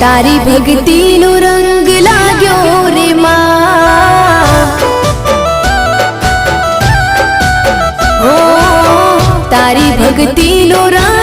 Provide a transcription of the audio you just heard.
तारी भक्ति नो रंग लाग्यो रे मां। ओ तारी भक्ति नो रंग